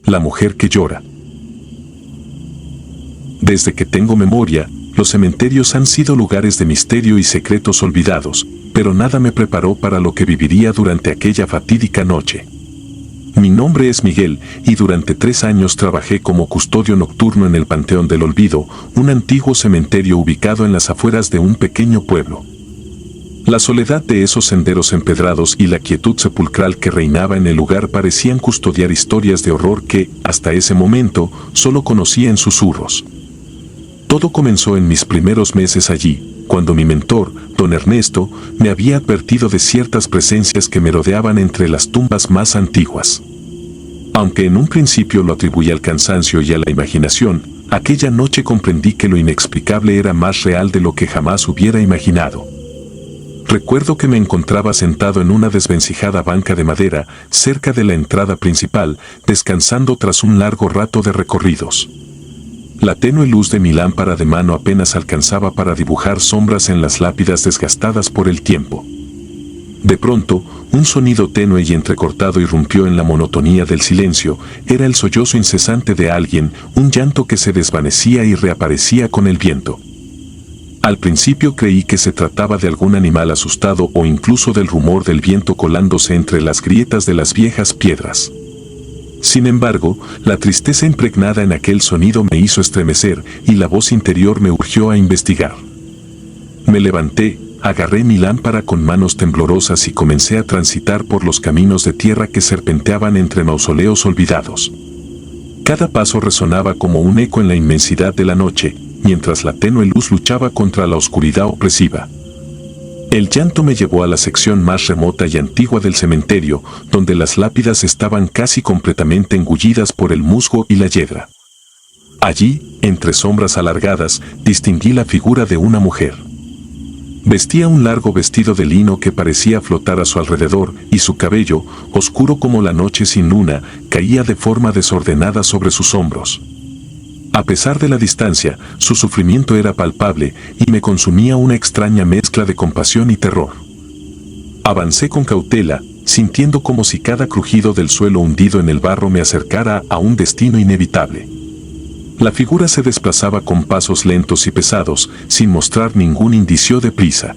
La mujer que llora. Desde que tengo memoria, los cementerios han sido lugares de misterio y secretos olvidados, pero nada me preparó para lo que viviría durante aquella fatídica noche. Mi nombre es Miguel, y durante 3 años trabajé como custodio nocturno en el Panteón del Olvido, un antiguo cementerio ubicado en las afueras de un pequeño pueblo. La soledad de esos senderos empedrados y la quietud sepulcral que reinaba en el lugar parecían custodiar historias de horror que, hasta ese momento, solo conocía en susurros. Todo comenzó en mis primeros meses allí, cuando mi mentor, don Ernesto, me había advertido de ciertas presencias que me rodeaban entre las tumbas más antiguas. Aunque en un principio lo atribuí al cansancio y a la imaginación, aquella noche comprendí que lo inexplicable era más real de lo que jamás hubiera imaginado. Recuerdo que me encontraba sentado en una desvencijada banca de madera, cerca de la entrada principal, descansando tras un largo rato de recorridos. La tenue luz de mi lámpara de mano apenas alcanzaba para dibujar sombras en las lápidas desgastadas por el tiempo. De pronto, un sonido tenue y entrecortado irrumpió en la monotonía del silencio. Era el sollozo incesante de alguien, un llanto que se desvanecía y reaparecía con el viento. Al principio creí que se trataba de algún animal asustado o incluso del rumor del viento colándose entre las grietas de las viejas piedras. Sin embargo, la tristeza impregnada en aquel sonido me hizo estremecer y la voz interior me urgió a investigar. Me levanté, agarré mi lámpara con manos temblorosas y comencé a transitar por los caminos de tierra que serpenteaban entre mausoleos olvidados. Cada paso resonaba como un eco en la inmensidad de la noche, mientras la tenue luz luchaba contra la oscuridad opresiva. El llanto me llevó a la sección más remota y antigua del cementerio, donde las lápidas estaban casi completamente engullidas por el musgo y la hiedra. Allí, entre sombras alargadas, distinguí la figura de una mujer. Vestía un largo vestido de lino que parecía flotar a su alrededor, y su cabello, oscuro como la noche sin luna, caía de forma desordenada sobre sus hombros. A pesar de la distancia, su sufrimiento era palpable y me consumía una extraña mezcla de compasión y terror. Avancé con cautela, sintiendo como si cada crujido del suelo hundido en el barro me acercara a un destino inevitable. La figura se desplazaba con pasos lentos y pesados, sin mostrar ningún indicio de prisa.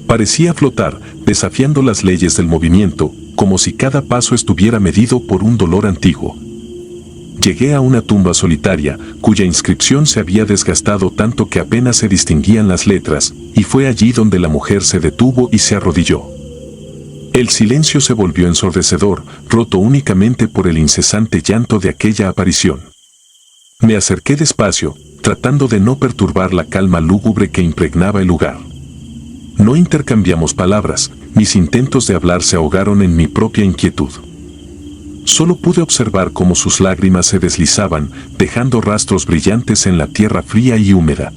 Parecía flotar, desafiando las leyes del movimiento, como si cada paso estuviera medido por un dolor antiguo. Llegué a una tumba solitaria, cuya inscripción se había desgastado tanto que apenas se distinguían las letras, y fue allí donde la mujer se detuvo y se arrodilló. El silencio se volvió ensordecedor, roto únicamente por el incesante llanto de aquella aparición. Me acerqué despacio, tratando de no perturbar la calma lúgubre que impregnaba el lugar. No intercambiamos palabras, mis intentos de hablar se ahogaron en mi propia inquietud. Solo pude observar cómo sus lágrimas se deslizaban, dejando rastros brillantes en la tierra fría y húmeda.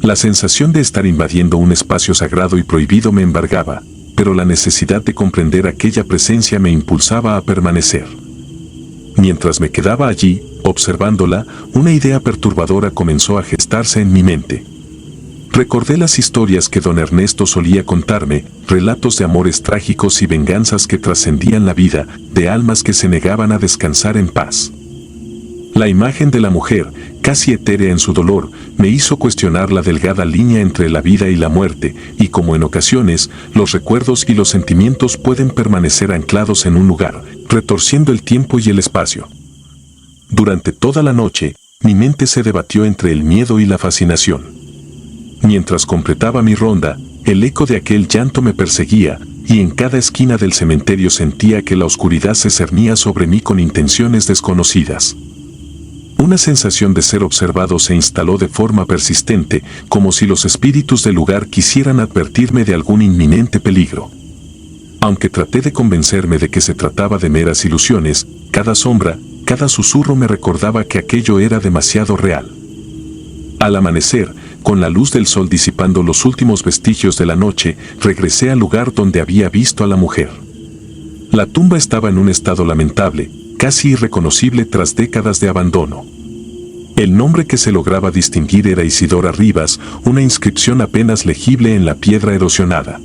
La sensación de estar invadiendo un espacio sagrado y prohibido me embargaba, pero la necesidad de comprender aquella presencia me impulsaba a permanecer. Mientras me quedaba allí, observándola, una idea perturbadora comenzó a gestarse en mi mente. Recordé las historias que don Ernesto solía contarme, relatos de amores trágicos y venganzas que trascendían la vida, de almas que se negaban a descansar en paz. La imagen de la mujer, casi etérea en su dolor, me hizo cuestionar la delgada línea entre la vida y la muerte, y como en ocasiones, los recuerdos y los sentimientos pueden permanecer anclados en un lugar, retorciendo el tiempo y el espacio. Durante toda la noche, mi mente se debatió entre el miedo y la fascinación. Mientras completaba mi ronda, el eco de aquel llanto me perseguía, y en cada esquina del cementerio sentía que la oscuridad se cernía sobre mí con intenciones desconocidas. Una sensación de ser observado se instaló de forma persistente, como si los espíritus del lugar quisieran advertirme de algún inminente peligro. Aunque traté de convencerme de que se trataba de meras ilusiones, cada sombra, cada susurro me recordaba que aquello era demasiado real. Al amanecer, con la luz del sol disipando los últimos vestigios de la noche, regresé al lugar donde había visto a la mujer. La tumba estaba en un estado lamentable, casi irreconocible tras décadas de abandono. El nombre que se lograba distinguir era Isidora Rivas, una inscripción apenas legible en la piedra erosionada.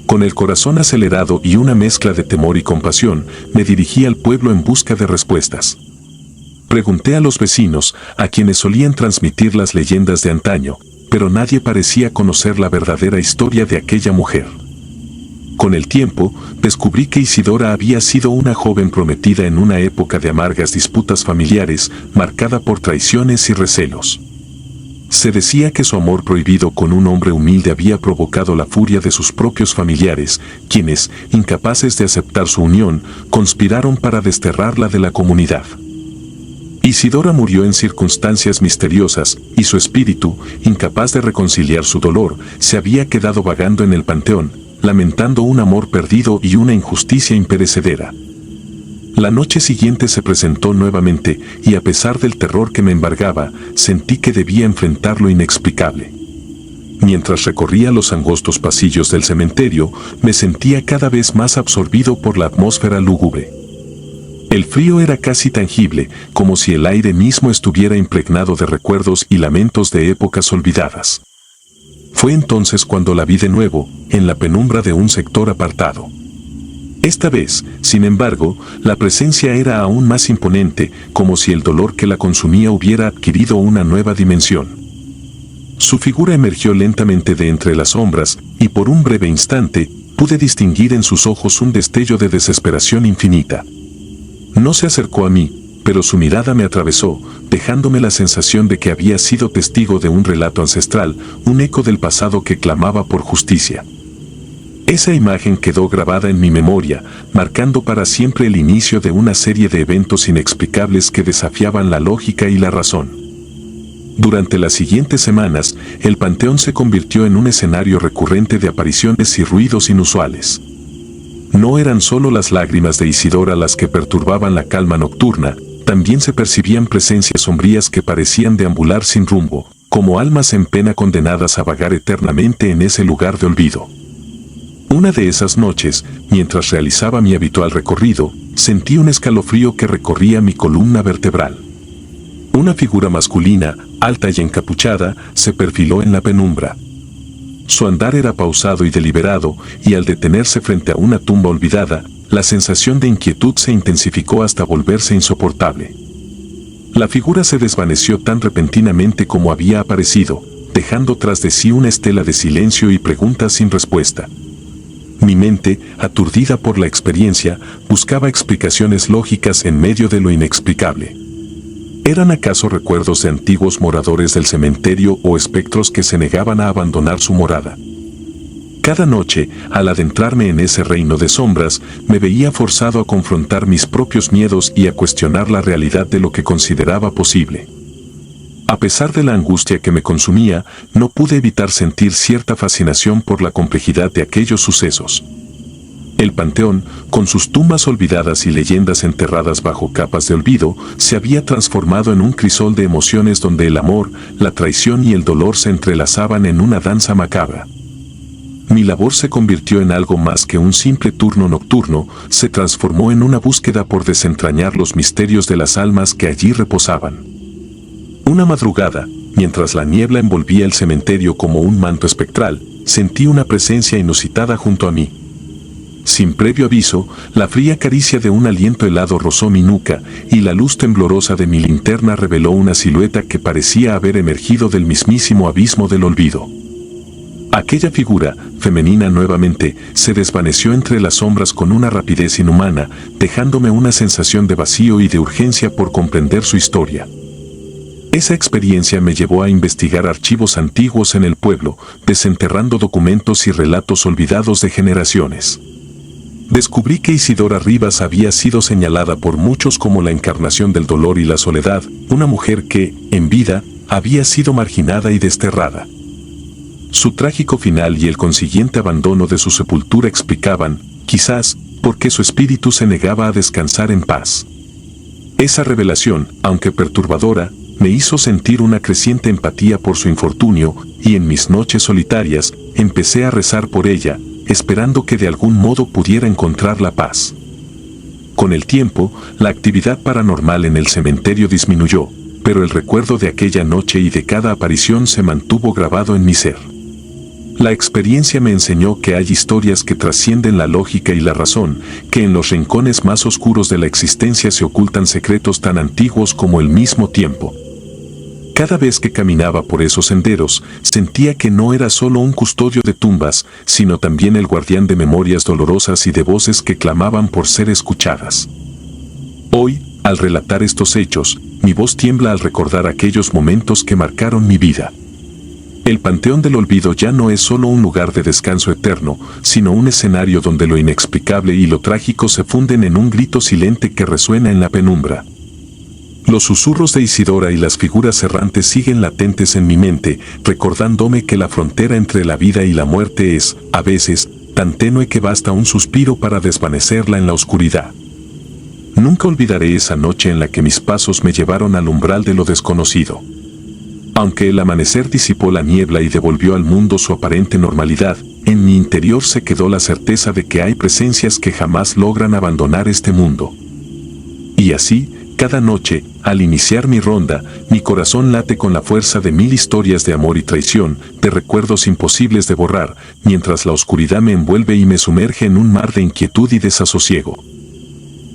Con el corazón acelerado y una mezcla de temor y compasión, me dirigí al pueblo en busca de respuestas. Pregunté a los vecinos, a quienes solían transmitir las leyendas de antaño, pero nadie parecía conocer la verdadera historia de aquella mujer. Con el tiempo, descubrí que Isidora había sido una joven prometida en una época de amargas disputas familiares, marcada por traiciones y recelos. Se decía que su amor prohibido con un hombre humilde había provocado la furia de sus propios familiares, quienes, incapaces de aceptar su unión, conspiraron para desterrarla de la comunidad. Isidora murió en circunstancias misteriosas, y su espíritu, incapaz de reconciliar su dolor, se había quedado vagando en el panteón, lamentando un amor perdido y una injusticia imperecedera. La noche siguiente se presentó nuevamente, y a pesar del terror que me embargaba, sentí que debía enfrentar lo inexplicable. Mientras recorría los angostos pasillos del cementerio, me sentía cada vez más absorbido por la atmósfera lúgubre. El frío era casi tangible, como si el aire mismo estuviera impregnado de recuerdos y lamentos de épocas olvidadas. Fue entonces cuando la vi de nuevo, en la penumbra de un sector apartado. Esta vez, sin embargo, la presencia era aún más imponente, como si el dolor que la consumía hubiera adquirido una nueva dimensión. Su figura emergió lentamente de entre las sombras, y por un breve instante, pude distinguir en sus ojos un destello de desesperación infinita. No se acercó a mí, pero su mirada me atravesó, dejándome la sensación de que había sido testigo de un relato ancestral, un eco del pasado que clamaba por justicia. Esa imagen quedó grabada en mi memoria, marcando para siempre el inicio de una serie de eventos inexplicables que desafiaban la lógica y la razón. Durante las siguientes semanas, el panteón se convirtió en un escenario recurrente de apariciones y ruidos inusuales. No eran solo las lágrimas de Isidora las que perturbaban la calma nocturna, también se percibían presencias sombrías que parecían deambular sin rumbo, como almas en pena condenadas a vagar eternamente en ese lugar de olvido. Una de esas noches, mientras realizaba mi habitual recorrido, sentí un escalofrío que recorría mi columna vertebral. Una figura masculina, alta y encapuchada, se perfiló en la penumbra. Su andar era pausado y deliberado, y al detenerse frente a una tumba olvidada, la sensación de inquietud se intensificó hasta volverse insoportable. La figura se desvaneció tan repentinamente como había aparecido, dejando tras de sí una estela de silencio y preguntas sin respuesta. Mi mente, aturdida por la experiencia, buscaba explicaciones lógicas en medio de lo inexplicable. ¿Eran acaso recuerdos de antiguos moradores del cementerio o espectros que se negaban a abandonar su morada? Cada noche, al adentrarme en ese reino de sombras, me veía forzado a confrontar mis propios miedos y a cuestionar la realidad de lo que consideraba posible. A pesar de la angustia que me consumía, no pude evitar sentir cierta fascinación por la complejidad de aquellos sucesos. El panteón, con sus tumbas olvidadas y leyendas enterradas bajo capas de olvido, se había transformado en un crisol de emociones donde el amor, la traición y el dolor se entrelazaban en una danza macabra. Mi labor se convirtió en algo más que un simple turno nocturno, se transformó en una búsqueda por desentrañar los misterios de las almas que allí reposaban. Una madrugada, mientras la niebla envolvía el cementerio como un manto espectral, sentí una presencia inusitada junto a mí. Sin previo aviso, la fría caricia de un aliento helado rozó mi nuca, y la luz temblorosa de mi linterna reveló una silueta que parecía haber emergido del mismísimo abismo del olvido. Aquella figura, femenina nuevamente, se desvaneció entre las sombras con una rapidez inhumana, dejándome una sensación de vacío y de urgencia por comprender su historia. Esa experiencia me llevó a investigar archivos antiguos en el pueblo, desenterrando documentos y relatos olvidados de generaciones. Descubrí que Isidora Rivas había sido señalada por muchos como la encarnación del dolor y la soledad, una mujer que, en vida, había sido marginada y desterrada. Su trágico final y el consiguiente abandono de su sepultura explicaban, quizás, por qué su espíritu se negaba a descansar en paz. Esa revelación, aunque perturbadora, me hizo sentir una creciente empatía por su infortunio, y en mis noches solitarias, empecé a rezar por ella, esperando que de algún modo pudiera encontrar la paz. Con el tiempo, la actividad paranormal en el cementerio disminuyó, pero el recuerdo de aquella noche y de cada aparición se mantuvo grabado en mi ser. La experiencia me enseñó que hay historias que trascienden la lógica y la razón, que en los rincones más oscuros de la existencia se ocultan secretos tan antiguos como el mismo tiempo. Cada vez que caminaba por esos senderos, sentía que no era solo un custodio de tumbas, sino también el guardián de memorias dolorosas y de voces que clamaban por ser escuchadas. Hoy, al relatar estos hechos, mi voz tiembla al recordar aquellos momentos que marcaron mi vida. El Panteón del Olvido ya no es solo un lugar de descanso eterno, sino un escenario donde lo inexplicable y lo trágico se funden en un grito silente que resuena en la penumbra. Los susurros de Isidora y las figuras errantes siguen latentes en mi mente, recordándome que la frontera entre la vida y la muerte es, a veces, tan tenue que basta un suspiro para desvanecerla en la oscuridad. Nunca olvidaré esa noche en la que mis pasos me llevaron al umbral de lo desconocido. Aunque el amanecer disipó la niebla y devolvió al mundo su aparente normalidad, en mi interior se quedó la certeza de que hay presencias que jamás logran abandonar este mundo. Y así, cada noche, al iniciar mi ronda, mi corazón late con la fuerza de 1000 historias de amor y traición, de recuerdos imposibles de borrar, mientras la oscuridad me envuelve y me sumerge en un mar de inquietud y desasosiego.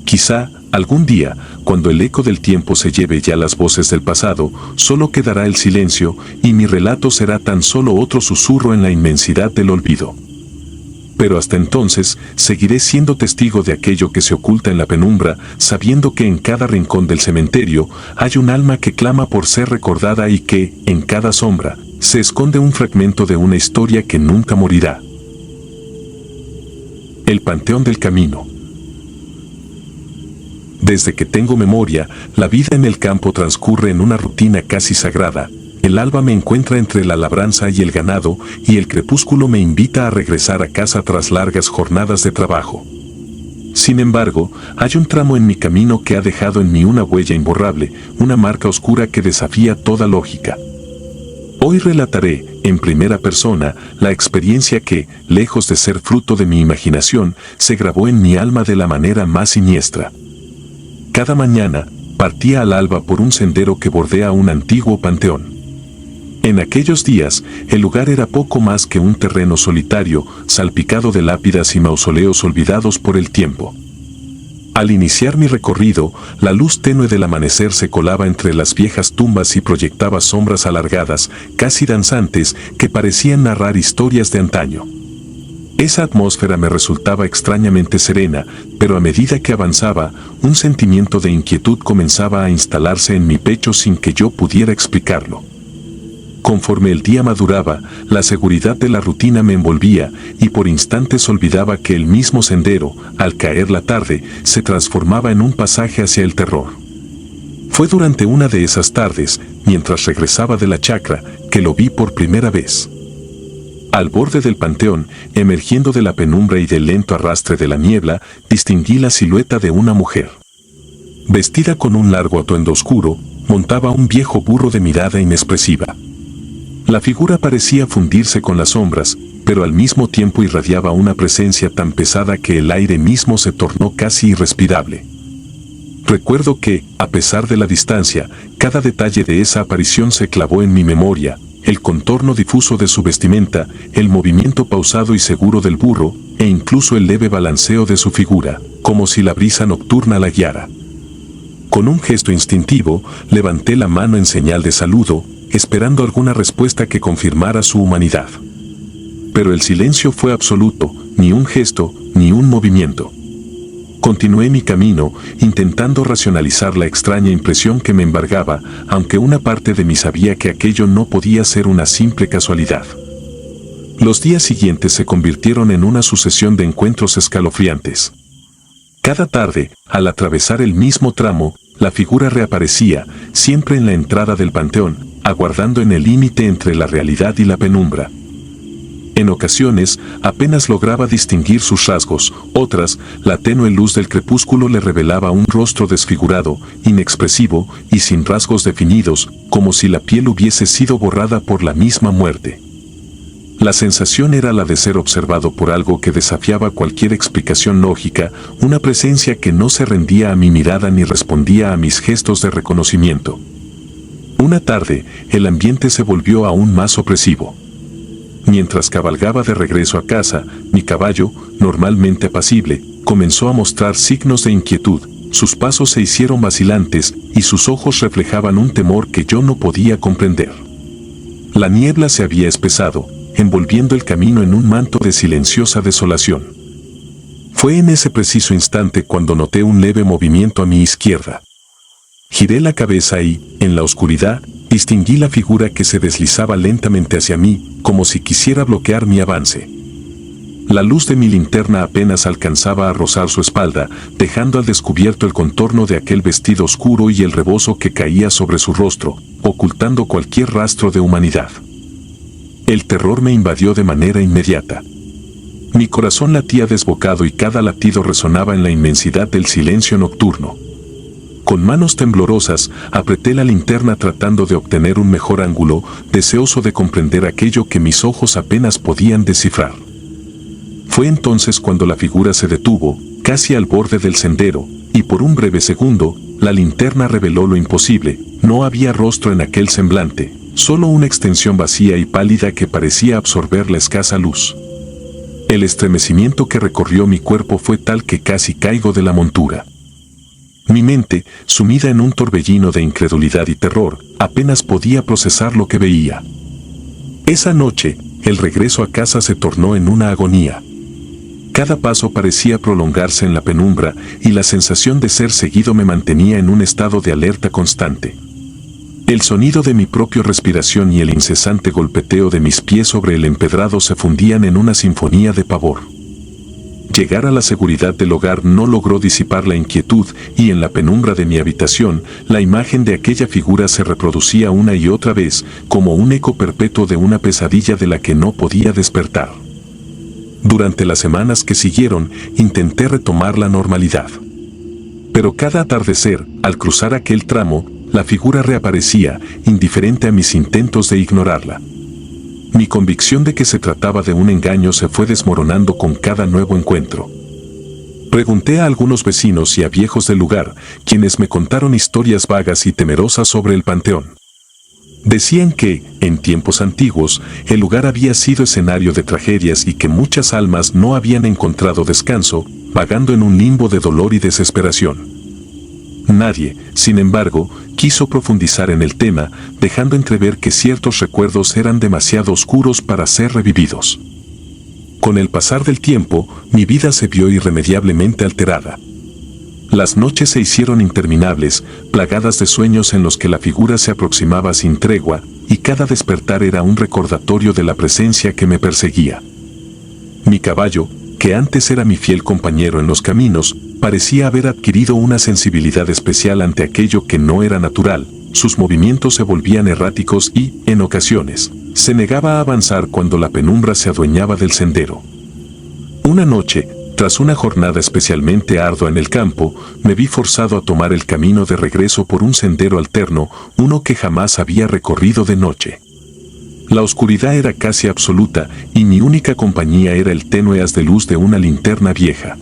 Quizá, algún día, cuando el eco del tiempo se lleve ya las voces del pasado, solo quedará el silencio y mi relato será tan solo otro susurro en la inmensidad del olvido. Pero hasta entonces, seguiré siendo testigo de aquello que se oculta en la penumbra, sabiendo que en cada rincón del cementerio hay un alma que clama por ser recordada y que, en cada sombra, se esconde un fragmento de una historia que nunca morirá. El Panteón del Camino. Desde que tengo memoria, la vida en el campo transcurre en una rutina casi sagrada. El alba me encuentra entre la labranza y el ganado, y el crepúsculo me invita a regresar a casa tras largas jornadas de trabajo. Sin embargo, hay un tramo en mi camino que ha dejado en mí una huella imborrable, una marca oscura que desafía toda lógica. Hoy relataré, en primera persona, la experiencia que, lejos de ser fruto de mi imaginación, se grabó en mi alma de la manera más siniestra. Cada mañana, partía al alba por un sendero que bordea un antiguo panteón. En aquellos días, el lugar era poco más que un terreno solitario, salpicado de lápidas y mausoleos olvidados por el tiempo. Al iniciar mi recorrido, la luz tenue del amanecer se colaba entre las viejas tumbas y proyectaba sombras alargadas, casi danzantes, que parecían narrar historias de antaño. Esa atmósfera me resultaba extrañamente serena, pero a medida que avanzaba, un sentimiento de inquietud comenzaba a instalarse en mi pecho sin que yo pudiera explicarlo. Conforme el día maduraba, la seguridad de la rutina me envolvía, y por instantes olvidaba que el mismo sendero, al caer la tarde, se transformaba en un pasaje hacia el terror. Fue durante una de esas tardes, mientras regresaba de la chacra, que lo vi por primera vez. Al borde del panteón, emergiendo de la penumbra y del lento arrastre de la niebla, distinguí la silueta de una mujer. Vestida con un largo atuendo oscuro, montaba un viejo burro de mirada inexpresiva. La figura parecía fundirse con las sombras, pero al mismo tiempo irradiaba una presencia tan pesada que el aire mismo se tornó casi irrespirable. Recuerdo que, a pesar de la distancia, cada detalle de esa aparición se clavó en mi memoria: el contorno difuso de su vestimenta, el movimiento pausado y seguro del burro, e incluso el leve balanceo de su figura, como si la brisa nocturna la guiara. Con un gesto instintivo, levanté la mano en señal de saludo, esperando alguna respuesta que confirmara su humanidad. Pero el silencio fue absoluto, ni un gesto, ni un movimiento. Continué mi camino, intentando racionalizar la extraña impresión que me embargaba, aunque una parte de mí sabía que aquello no podía ser una simple casualidad. Los días siguientes se convirtieron en una sucesión de encuentros escalofriantes. Cada tarde, al atravesar el mismo tramo, la figura reaparecía, siempre en la entrada del panteón, aguardando en el límite entre la realidad y la penumbra. En ocasiones, apenas lograba distinguir sus rasgos, otras, la tenue luz del crepúsculo le revelaba un rostro desfigurado, inexpresivo y sin rasgos definidos, como si la piel hubiese sido borrada por la misma muerte. La sensación era la de ser observado por algo que desafiaba cualquier explicación lógica, una presencia que no se rendía a mi mirada ni respondía a mis gestos de reconocimiento. Una tarde, el ambiente se volvió aún más opresivo. Mientras cabalgaba de regreso a casa, mi caballo, normalmente apacible, comenzó a mostrar signos de inquietud. Sus pasos se hicieron vacilantes y sus ojos reflejaban un temor que yo no podía comprender. La niebla se había espesado, envolviendo el camino en un manto de silenciosa desolación. Fue en ese preciso instante cuando noté un leve movimiento a mi izquierda. Giré la cabeza y, en la oscuridad, distinguí la figura que se deslizaba lentamente hacia mí, como si quisiera bloquear mi avance. La luz de mi linterna apenas alcanzaba a rozar su espalda, dejando al descubierto el contorno de aquel vestido oscuro y el rebozo que caía sobre su rostro, ocultando cualquier rastro de humanidad. El terror me invadió de manera inmediata. Mi corazón latía desbocado y cada latido resonaba en la inmensidad del silencio nocturno. Con manos temblorosas, apreté la linterna tratando de obtener un mejor ángulo, deseoso de comprender aquello que mis ojos apenas podían descifrar. Fue entonces cuando la figura se detuvo, casi al borde del sendero, y por un breve segundo, la linterna reveló lo imposible. No había rostro en aquel semblante, solo una extensión vacía y pálida que parecía absorber la escasa luz. El estremecimiento que recorrió mi cuerpo fue tal que casi caigo de la montura. Mi mente, sumida en un torbellino de incredulidad y terror, apenas podía procesar lo que veía. Esa noche, el regreso a casa se tornó en una agonía. Cada paso parecía prolongarse en la penumbra y la sensación de ser seguido me mantenía en un estado de alerta constante. El sonido de mi propia respiración y el incesante golpeteo de mis pies sobre el empedrado se fundían en una sinfonía de pavor. Llegar a la seguridad del hogar no logró disipar la inquietud y en la penumbra de mi habitación, la imagen de aquella figura se reproducía una y otra vez como un eco perpetuo de una pesadilla de la que no podía despertar. Durante las semanas que siguieron, intenté retomar la normalidad. Pero cada atardecer, al cruzar aquel tramo, la figura reaparecía, indiferente a mis intentos de ignorarla. Mi convicción de que se trataba de un engaño se fue desmoronando con cada nuevo encuentro. Pregunté a algunos vecinos y a viejos del lugar, quienes me contaron historias vagas y temerosas sobre el panteón. Decían que, en tiempos antiguos, el lugar había sido escenario de tragedias y que muchas almas no habían encontrado descanso, vagando en un limbo de dolor y desesperación. Nadie, sin embargo, quiso profundizar en el tema, dejando entrever que ciertos recuerdos eran demasiado oscuros para ser revividos. Con el pasar del tiempo, mi vida se vio irremediablemente alterada. Las noches se hicieron interminables, plagadas de sueños en los que la figura se aproximaba sin tregua, y cada despertar era un recordatorio de la presencia que me perseguía. Mi caballo, que antes era mi fiel compañero en los caminos, parecía haber adquirido una sensibilidad especial ante aquello que no era natural. Sus movimientos se volvían erráticos y, en ocasiones, se negaba a avanzar cuando la penumbra se adueñaba del sendero. Una noche, tras una jornada especialmente ardua en el campo, me vi forzado a tomar el camino de regreso por un sendero alterno, uno que jamás había recorrido de noche. La oscuridad era casi absoluta y mi única compañía era el tenue haz de luz de una linterna vieja.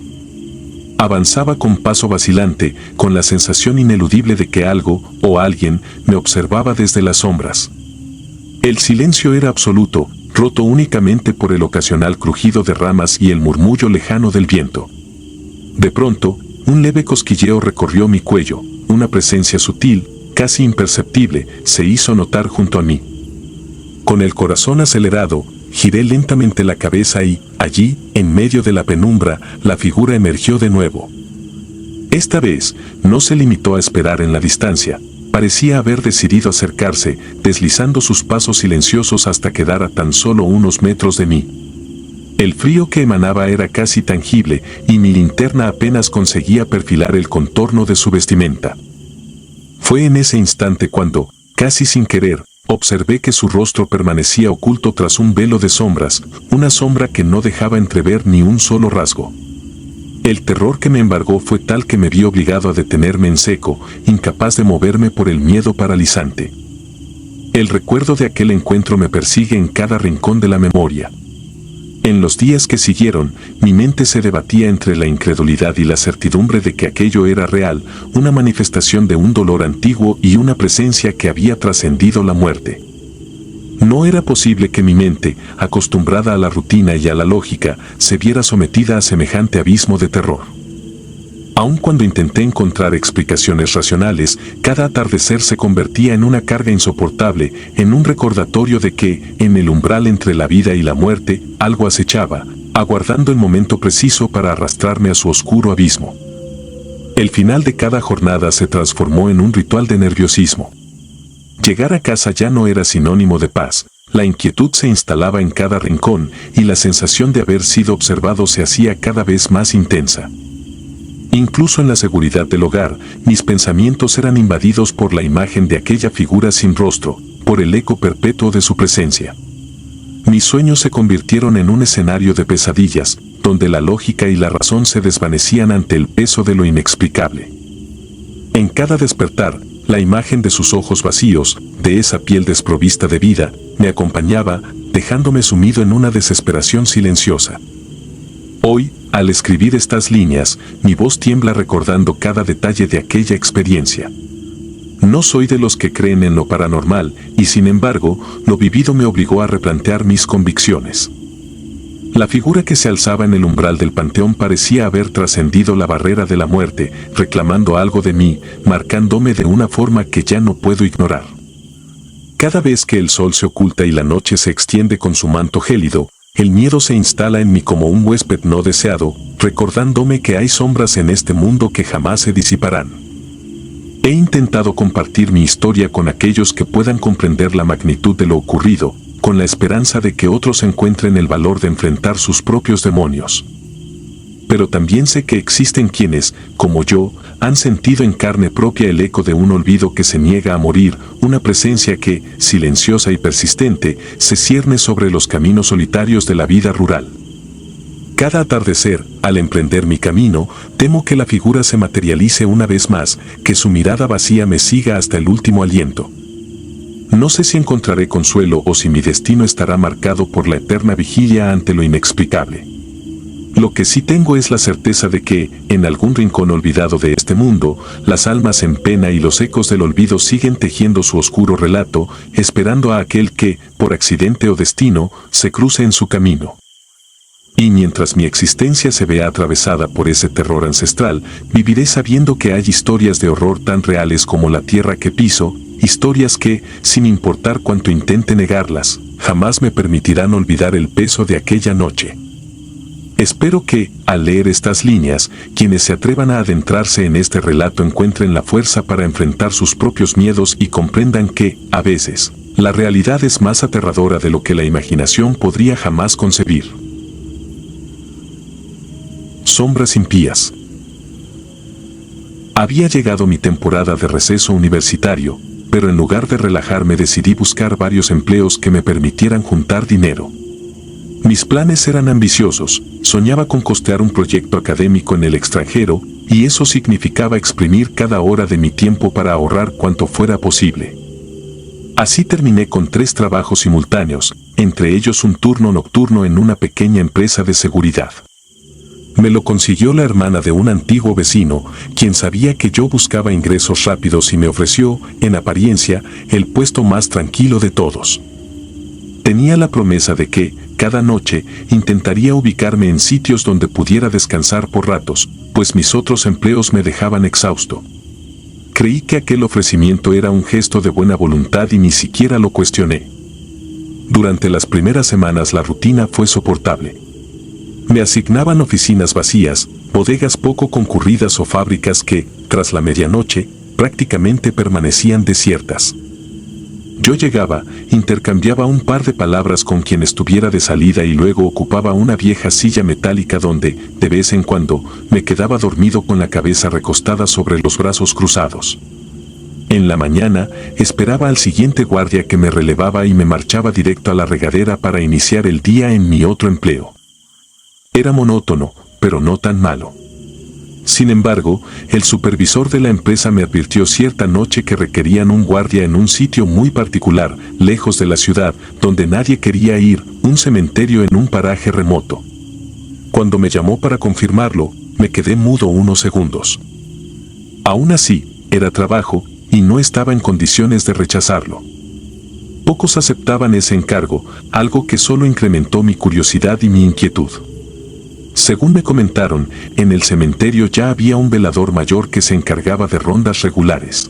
Avanzaba con paso vacilante, con la sensación ineludible de que algo, o alguien, me observaba desde las sombras. El silencio era absoluto, roto únicamente por el ocasional crujido de ramas y el murmullo lejano del viento. De pronto, un leve cosquilleo recorrió mi cuello, una presencia sutil, casi imperceptible, se hizo notar junto a mí. Con el corazón acelerado, giré lentamente la cabeza y, allí, en medio de la penumbra, la figura emergió de nuevo. Esta vez, no se limitó a esperar en la distancia, parecía haber decidido acercarse, deslizando sus pasos silenciosos hasta quedar a tan solo unos metros de mí. El frío que emanaba era casi tangible y mi linterna apenas conseguía perfilar el contorno de su vestimenta. Fue en ese instante cuando, casi sin querer, observé que su rostro permanecía oculto tras un velo de sombras, una sombra que no dejaba entrever ni un solo rasgo. El terror que me embargó fue tal que me vi obligado a detenerme en seco, incapaz de moverme por el miedo paralizante. El recuerdo de aquel encuentro me persigue en cada rincón de la memoria. En los días que siguieron, mi mente se debatía entre la incredulidad y la certidumbre de que aquello era real, una manifestación de un dolor antiguo y una presencia que había trascendido la muerte. No era posible que mi mente, acostumbrada a la rutina y a la lógica, se viera sometida a semejante abismo de terror. Aun cuando intenté encontrar explicaciones racionales, cada atardecer se convertía en una carga insoportable, en un recordatorio de que, en el umbral entre la vida y la muerte, algo acechaba, aguardando el momento preciso para arrastrarme a su oscuro abismo. El final de cada jornada se transformó en un ritual de nerviosismo. Llegar a casa ya no era sinónimo de paz, la inquietud se instalaba en cada rincón y la sensación de haber sido observado se hacía cada vez más intensa. Incluso en la seguridad del hogar, mis pensamientos eran invadidos por la imagen de aquella figura sin rostro, por el eco perpetuo de su presencia. Mis sueños se convirtieron en un escenario de pesadillas, donde la lógica y la razón se desvanecían ante el peso de lo inexplicable. En cada despertar, la imagen de sus ojos vacíos, de esa piel desprovista de vida, me acompañaba, dejándome sumido en una desesperación silenciosa. Hoy, al escribir estas líneas, mi voz tiembla recordando cada detalle de aquella experiencia. No soy de los que creen en lo paranormal, y sin embargo, lo vivido me obligó a replantear mis convicciones. La figura que se alzaba en el umbral del panteón parecía haber trascendido la barrera de la muerte, reclamando algo de mí, marcándome de una forma que ya no puedo ignorar. Cada vez que el sol se oculta y la noche se extiende con su manto gélido, el miedo se instala en mí como un huésped no deseado, recordándome que hay sombras en este mundo que jamás se disiparán. He intentado compartir mi historia con aquellos que puedan comprender la magnitud de lo ocurrido, con la esperanza de que otros encuentren el valor de enfrentar sus propios demonios. Pero también sé que existen quienes, como yo, han sentido en carne propia el eco de un olvido que se niega a morir, una presencia que, silenciosa y persistente, se cierne sobre los caminos solitarios de la vida rural. Cada atardecer, al emprender mi camino, temo que la figura se materialice una vez más, que su mirada vacía me siga hasta el último aliento. No sé si encontraré consuelo o si mi destino estará marcado por la eterna vigilia ante lo inexplicable. Lo que sí tengo es la certeza de que, en algún rincón olvidado de este mundo, las almas en pena y los ecos del olvido siguen tejiendo su oscuro relato, esperando a aquel que, por accidente o destino, se cruce en su camino. Y mientras mi existencia se vea atravesada por ese terror ancestral, viviré sabiendo que hay historias de horror tan reales como la tierra que piso, historias que, sin importar cuánto intente negarlas, jamás me permitirán olvidar el peso de aquella noche. Espero que, al leer estas líneas, quienes se atrevan a adentrarse en este relato encuentren la fuerza para enfrentar sus propios miedos y comprendan que, a veces, la realidad es más aterradora de lo que la imaginación podría jamás concebir. Sombras impías. Había llegado mi temporada de receso universitario, pero en lugar de relajarme decidí buscar varios empleos que me permitieran juntar dinero. Mis planes eran ambiciosos, soñaba con costear un proyecto académico en el extranjero, y eso significaba exprimir cada hora de mi tiempo para ahorrar cuanto fuera posible. Así terminé con 3 trabajos simultáneos, entre ellos un turno nocturno en una pequeña empresa de seguridad. Me lo consiguió la hermana de un antiguo vecino, quien sabía que yo buscaba ingresos rápidos y me ofreció, en apariencia, el puesto más tranquilo de todos. Tenía la promesa de que, cada noche, intentaría ubicarme en sitios donde pudiera descansar por ratos, pues mis otros empleos me dejaban exhausto. Creí que aquel ofrecimiento era un gesto de buena voluntad y ni siquiera lo cuestioné. Durante las primeras semanas la rutina fue soportable. Me asignaban oficinas vacías, bodegas poco concurridas o fábricas que, tras la medianoche, prácticamente permanecían desiertas. Yo llegaba, intercambiaba un par de palabras con quien estuviera de salida y luego ocupaba una vieja silla metálica donde, de vez en cuando, me quedaba dormido con la cabeza recostada sobre los brazos cruzados. En la mañana, esperaba al siguiente guardia que me relevaba y me marchaba directo a la regadera para iniciar el día en mi otro empleo. Era monótono, pero no tan malo. Sin embargo, el supervisor de la empresa me advirtió cierta noche que requerían un guardia en un sitio muy particular, lejos de la ciudad, donde nadie quería ir, un cementerio en un paraje remoto. Cuando me llamó para confirmarlo, me quedé mudo unos segundos. Aún así, era trabajo, y no estaba en condiciones de rechazarlo. Pocos aceptaban ese encargo, algo que solo incrementó mi curiosidad y mi inquietud. Según me comentaron, en el cementerio ya había un velador mayor que se encargaba de rondas regulares.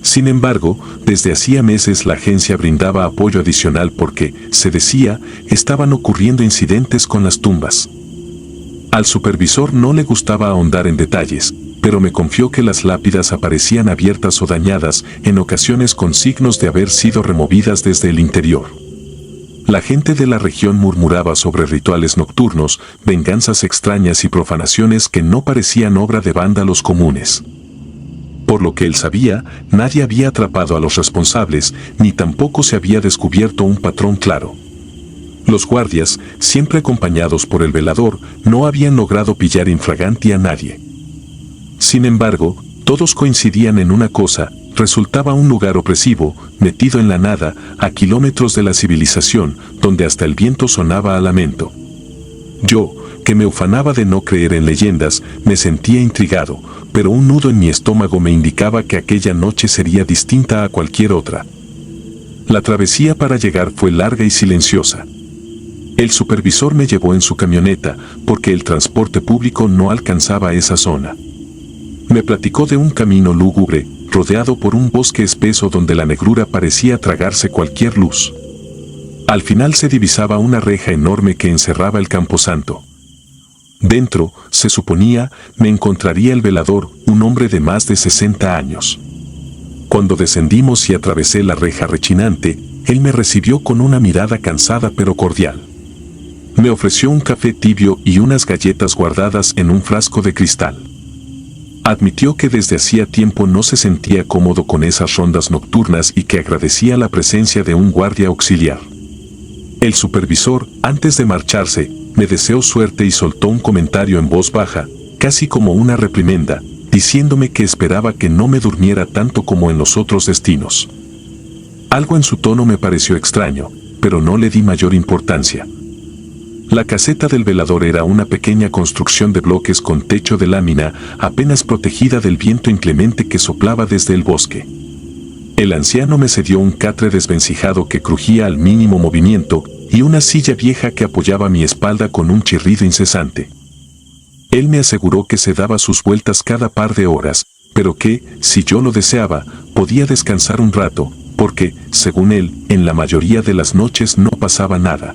Sin embargo, desde hacía meses la agencia brindaba apoyo adicional porque, se decía, estaban ocurriendo incidentes con las tumbas. Al supervisor no le gustaba ahondar en detalles, pero me confió que las lápidas aparecían abiertas o dañadas, en ocasiones con signos de haber sido removidas desde el interior. La gente de la región murmuraba sobre rituales nocturnos, venganzas extrañas y profanaciones que no parecían obra de vándalos comunes. Por lo que él sabía, nadie había atrapado a los responsables, ni tampoco se había descubierto un patrón claro. Los guardias, siempre acompañados por el velador, no habían logrado pillar infraganti a nadie. Sin embargo, todos coincidían en una cosa: resultaba un lugar opresivo, metido en la nada, a kilómetros de la civilización, donde hasta el viento sonaba a lamento. Yo, que me ufanaba de no creer en leyendas, me sentía intrigado, pero un nudo en mi estómago me indicaba que aquella noche sería distinta a cualquier otra. La travesía para llegar fue larga y silenciosa. El supervisor me llevó en su camioneta, porque el transporte público no alcanzaba esa zona. Me platicó de un camino lúgubre, rodeado por un bosque espeso donde la negrura parecía tragarse cualquier luz. Al final se divisaba una reja enorme que encerraba el camposanto. Dentro, se suponía, me encontraría el velador, un hombre de más de 60 años. Cuando descendimos y atravesé la reja rechinante, él me recibió con una mirada cansada pero cordial. Me ofreció un café tibio y unas galletas guardadas en un frasco de cristal. Admitió que desde hacía tiempo no se sentía cómodo con esas rondas nocturnas y que agradecía la presencia de un guardia auxiliar. El supervisor, antes de marcharse, me deseó suerte y soltó un comentario en voz baja, casi como una reprimenda, diciéndome que esperaba que no me durmiera tanto como en los otros destinos. Algo en su tono me pareció extraño, pero no le di mayor importancia. La caseta del velador era una pequeña construcción de bloques con techo de lámina, apenas protegida del viento inclemente que soplaba desde el bosque. El anciano me cedió un catre desvencijado que crujía al mínimo movimiento y una silla vieja que apoyaba mi espalda con un chirrido incesante. Él me aseguró que se daba sus vueltas cada par de horas, pero que, si yo lo deseaba, podía descansar un rato, porque, según él, en la mayoría de las noches no pasaba nada.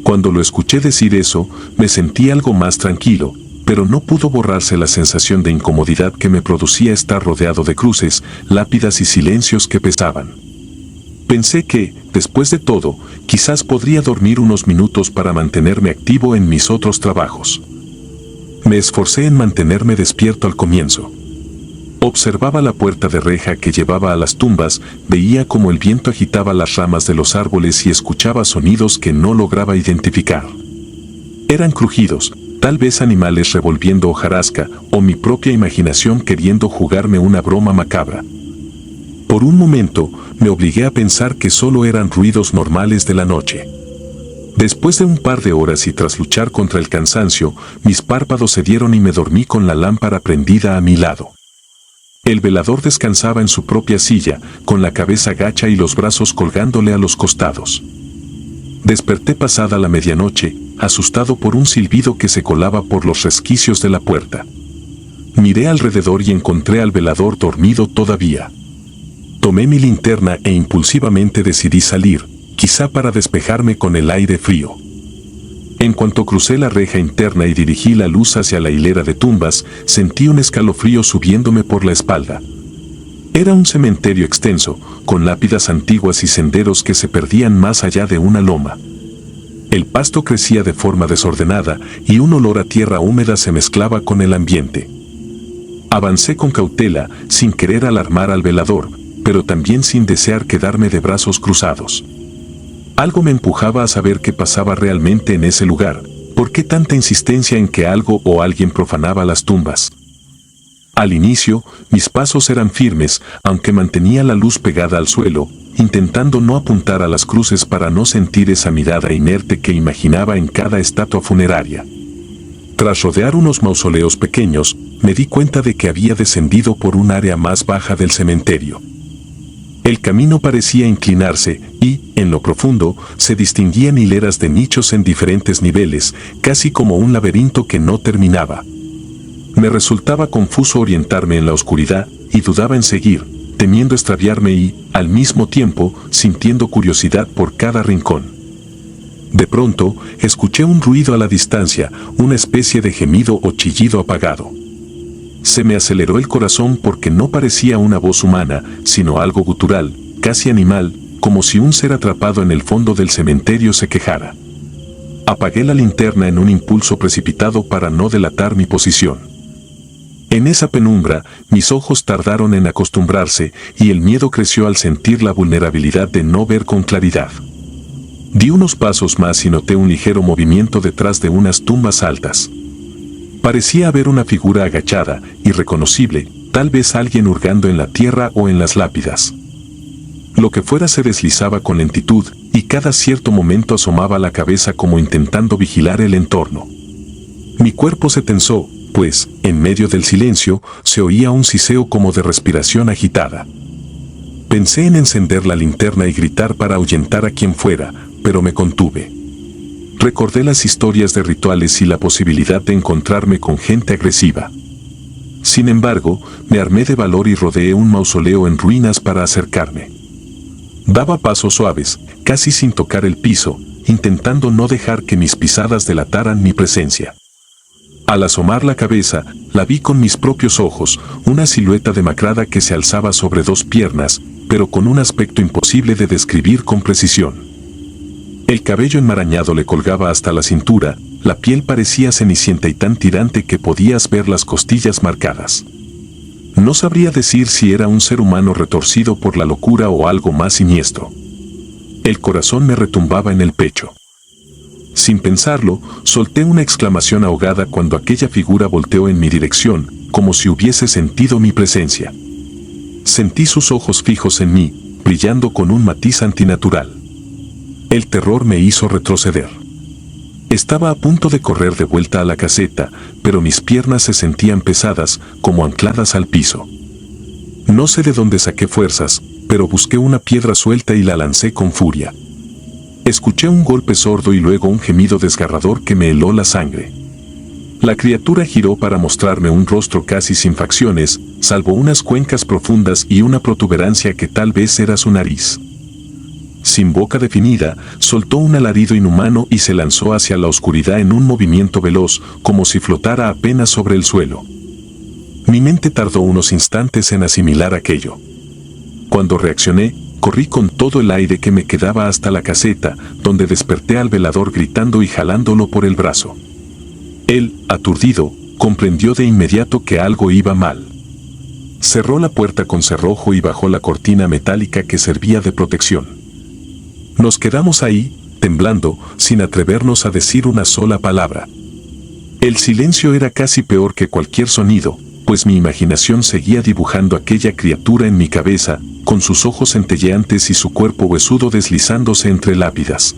Cuando lo escuché decir eso, me sentí algo más tranquilo, pero no pudo borrarse la sensación de incomodidad que me producía estar rodeado de cruces, lápidas y silencios que pesaban. Pensé que, después de todo, quizás podría dormir unos minutos para mantenerme activo en mis otros trabajos. Me esforcé en mantenerme despierto al comienzo. Observaba la puerta de reja que llevaba a las tumbas, veía cómo el viento agitaba las ramas de los árboles y escuchaba sonidos que no lograba identificar. Eran crujidos, tal vez animales revolviendo hojarasca, o mi propia imaginación queriendo jugarme una broma macabra. Por un momento, me obligué a pensar que solo eran ruidos normales de la noche. Después de un par de horas y tras luchar contra el cansancio, mis párpados cedieron y me dormí con la lámpara prendida a mi lado. El velador descansaba en su propia silla, con la cabeza gacha y los brazos colgándole a los costados. Desperté pasada la medianoche, asustado por un silbido que se colaba por los resquicios de la puerta. Miré alrededor y encontré al velador dormido todavía. Tomé mi linterna e impulsivamente decidí salir, quizá para despejarme con el aire frío. En cuanto crucé la reja interna y dirigí la luz hacia la hilera de tumbas, sentí un escalofrío subiéndome por la espalda. Era un cementerio extenso, con lápidas antiguas y senderos que se perdían más allá de una loma. El pasto crecía de forma desordenada y un olor a tierra húmeda se mezclaba con el ambiente. Avancé con cautela, sin querer alarmar al velador, pero también sin desear quedarme de brazos cruzados. Algo me empujaba a saber qué pasaba realmente en ese lugar, ¿Por qué tanta insistencia en que algo o alguien profanaba las tumbas? Al inicio, mis pasos eran firmes, aunque mantenía la luz pegada al suelo, intentando no apuntar a las cruces para no sentir esa mirada inerte que imaginaba en cada estatua funeraria. Tras rodear unos mausoleos pequeños, me di cuenta de que había descendido por un área más baja del cementerio. El camino parecía inclinarse y, en lo profundo, se distinguían hileras de nichos en diferentes niveles, casi como un laberinto que no terminaba. Me resultaba confuso orientarme en la oscuridad y dudaba en seguir, temiendo extraviarme y, al mismo tiempo, sintiendo curiosidad por cada rincón. De pronto, escuché un ruido a la distancia, una especie de gemido o chillido apagado. Se me aceleró el corazón porque no parecía una voz humana, sino algo gutural, casi animal, como si un ser atrapado en el fondo del cementerio se quejara. Apagué la linterna en un impulso precipitado para no delatar mi posición. En esa penumbra, mis ojos tardaron en acostumbrarse y el miedo creció al sentir la vulnerabilidad de no ver con claridad. Di unos pasos más y noté un ligero movimiento detrás de unas tumbas altas. Parecía haber una figura agachada, irreconocible, tal vez alguien hurgando en la tierra o en las lápidas. Lo que fuera se deslizaba con lentitud y cada cierto momento asomaba la cabeza como intentando vigilar el entorno. Mi cuerpo se tensó, pues, en medio del silencio, se oía un siseo como de respiración agitada. Pensé en encender la linterna y gritar para ahuyentar a quien fuera, pero me contuve. Recordé las historias de rituales y la posibilidad de encontrarme con gente agresiva. Sin embargo, me armé de valor y rodeé un mausoleo en ruinas para acercarme. Daba pasos suaves, casi sin tocar el piso, intentando no dejar que mis pisadas delataran mi presencia. Al asomar la cabeza, la vi con mis propios ojos, una silueta demacrada que se alzaba sobre dos piernas, pero con un aspecto imposible de describir con precisión. El cabello enmarañado le colgaba hasta la cintura, la piel parecía cenicienta y tan tirante que podías ver las costillas marcadas. No sabría decir si era un ser humano retorcido por la locura o algo más siniestro. El corazón me retumbaba en el pecho. Sin pensarlo, solté una exclamación ahogada cuando aquella figura volteó en mi dirección, como si hubiese sentido mi presencia. Sentí sus ojos fijos en mí, brillando con un matiz antinatural. El terror me hizo retroceder. Estaba a punto de correr de vuelta a la caseta, pero mis piernas se sentían pesadas, como ancladas al piso. No sé de dónde saqué fuerzas, pero busqué una piedra suelta y la lancé con furia. Escuché un golpe sordo y luego un gemido desgarrador que me heló la sangre. La criatura giró para mostrarme un rostro casi sin facciones, salvo unas cuencas profundas y una protuberancia que tal vez era su nariz. Sin boca definida, soltó un alarido inhumano y se lanzó hacia la oscuridad en un movimiento veloz, como si flotara apenas sobre el suelo. Mi mente tardó unos instantes en asimilar aquello. Cuando reaccioné, corrí con todo el aire que me quedaba hasta la caseta, donde desperté al velador gritando y jalándolo por el brazo. Él, aturdido, comprendió de inmediato que algo iba mal. Cerró la puerta con cerrojo y bajó la cortina metálica que servía de protección. Nos quedamos ahí, temblando, sin atrevernos a decir una sola palabra. El silencio era casi peor que cualquier sonido, pues mi imaginación seguía dibujando aquella criatura en mi cabeza, con sus ojos centelleantes y su cuerpo huesudo deslizándose entre lápidas.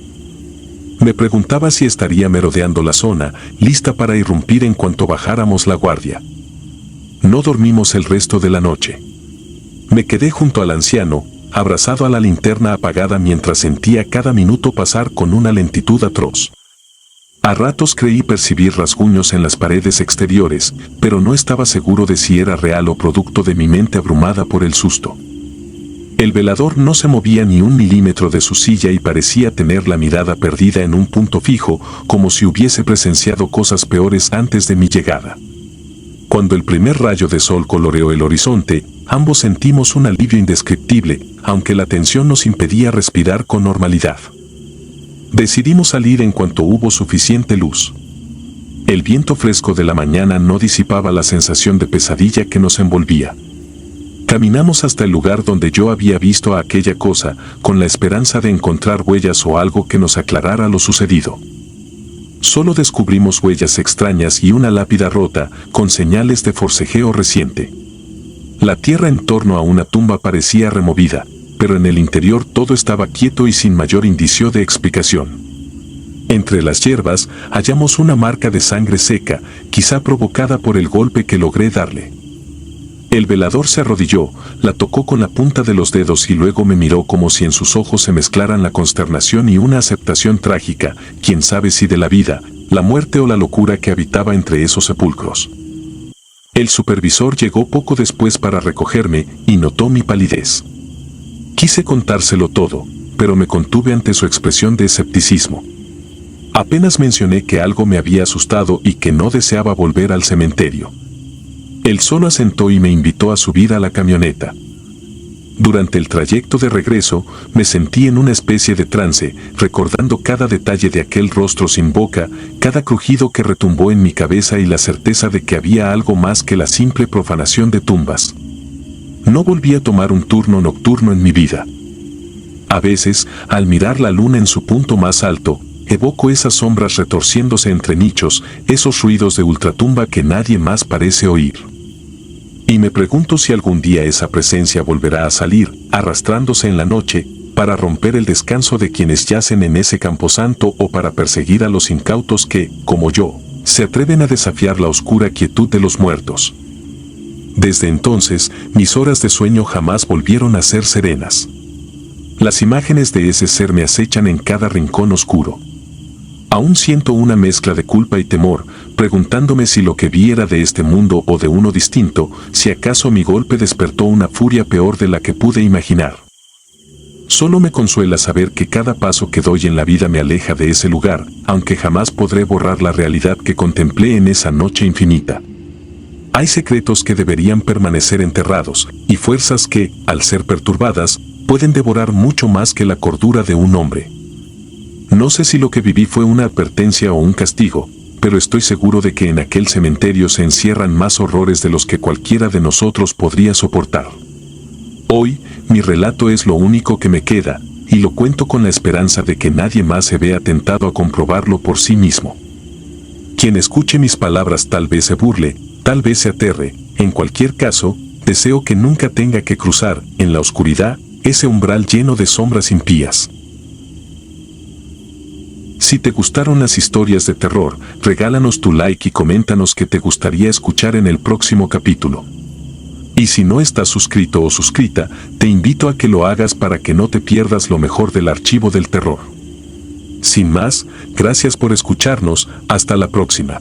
Me preguntaba si estaría merodeando la zona, lista para irrumpir en cuanto bajáramos la guardia. No dormimos el resto de la noche. Me quedé junto al anciano, abrazado a la linterna apagada mientras sentía cada minuto pasar con una lentitud atroz. A ratos creí percibir rasguños en las paredes exteriores, pero no estaba seguro de si era real o producto de mi mente abrumada por el susto. El velador no se movía ni un milímetro de su silla y parecía tener la mirada perdida en un punto fijo, como si hubiese presenciado cosas peores antes de mi llegada. Cuando el primer rayo de sol coloreó el horizonte, ambos sentimos un alivio indescriptible, aunque la tensión nos impedía respirar con normalidad. Decidimos salir en cuanto hubo suficiente luz. El viento fresco de la mañana no disipaba la sensación de pesadilla que nos envolvía. Caminamos hasta el lugar donde yo había visto a aquella cosa, con la esperanza de encontrar huellas o algo que nos aclarara lo sucedido. Solo descubrimos huellas extrañas y una lápida rota, con señales de forcejeo reciente. La tierra en torno a una tumba parecía removida, pero en el interior todo estaba quieto y sin mayor indicio de explicación. Entre las hierbas hallamos una marca de sangre seca, quizá provocada por el golpe que logré darle. El velador se arrodilló, la tocó con la punta de los dedos y luego me miró como si en sus ojos se mezclaran la consternación y una aceptación trágica, quién sabe si de la vida, la muerte o la locura que habitaba entre esos sepulcros. El supervisor llegó poco después para recogerme y notó mi palidez. Quise contárselo todo, pero me contuve ante su expresión de escepticismo. Apenas mencioné que algo me había asustado y que no deseaba volver al cementerio. Él solo asentó y me invitó a subir a la camioneta. Durante el trayecto de regreso, me sentí en una especie de trance, recordando cada detalle de aquel rostro sin boca, cada crujido que retumbó en mi cabeza y la certeza de que había algo más que la simple profanación de tumbas. No volví a tomar un turno nocturno en mi vida. A veces, al mirar la luna en su punto más alto, evoco esas sombras retorciéndose entre nichos, esos ruidos de ultratumba que nadie más parece oír. Y me pregunto si algún día esa presencia volverá a salir, arrastrándose en la noche, para romper el descanso de quienes yacen en ese camposanto o para perseguir a los incautos que, como yo, se atreven a desafiar la oscura quietud de los muertos. Desde entonces, mis horas de sueño jamás volvieron a ser serenas. Las imágenes de ese ser me acechan en cada rincón oscuro. Aún siento una mezcla de culpa y temor, preguntándome si lo que vi era de este mundo o de uno distinto, si acaso mi golpe despertó una furia peor de la que pude imaginar. Solo me consuela saber que cada paso que doy en la vida me aleja de ese lugar, aunque jamás podré borrar la realidad que contemplé en esa noche infinita. Hay secretos que deberían permanecer enterrados, y fuerzas que, al ser perturbadas, pueden devorar mucho más que la cordura de un hombre. No sé si lo que viví fue una advertencia o un castigo, pero estoy seguro de que en aquel cementerio se encierran más horrores de los que cualquiera de nosotros podría soportar. Hoy, mi relato es lo único que me queda, y lo cuento con la esperanza de que nadie más se vea tentado a comprobarlo por sí mismo. Quien escuche mis palabras tal vez se burle, tal vez se aterre, en cualquier caso, deseo que nunca tenga que cruzar, en la oscuridad, ese umbral lleno de sombras impías. Si te gustaron las historias de terror, regálanos tu like y coméntanos qué te gustaría escuchar en el próximo capítulo. Y si no estás suscrito o suscrita, te invito a que lo hagas para que no te pierdas lo mejor del archivo del terror. Sin más, gracias por escucharnos, hasta la próxima.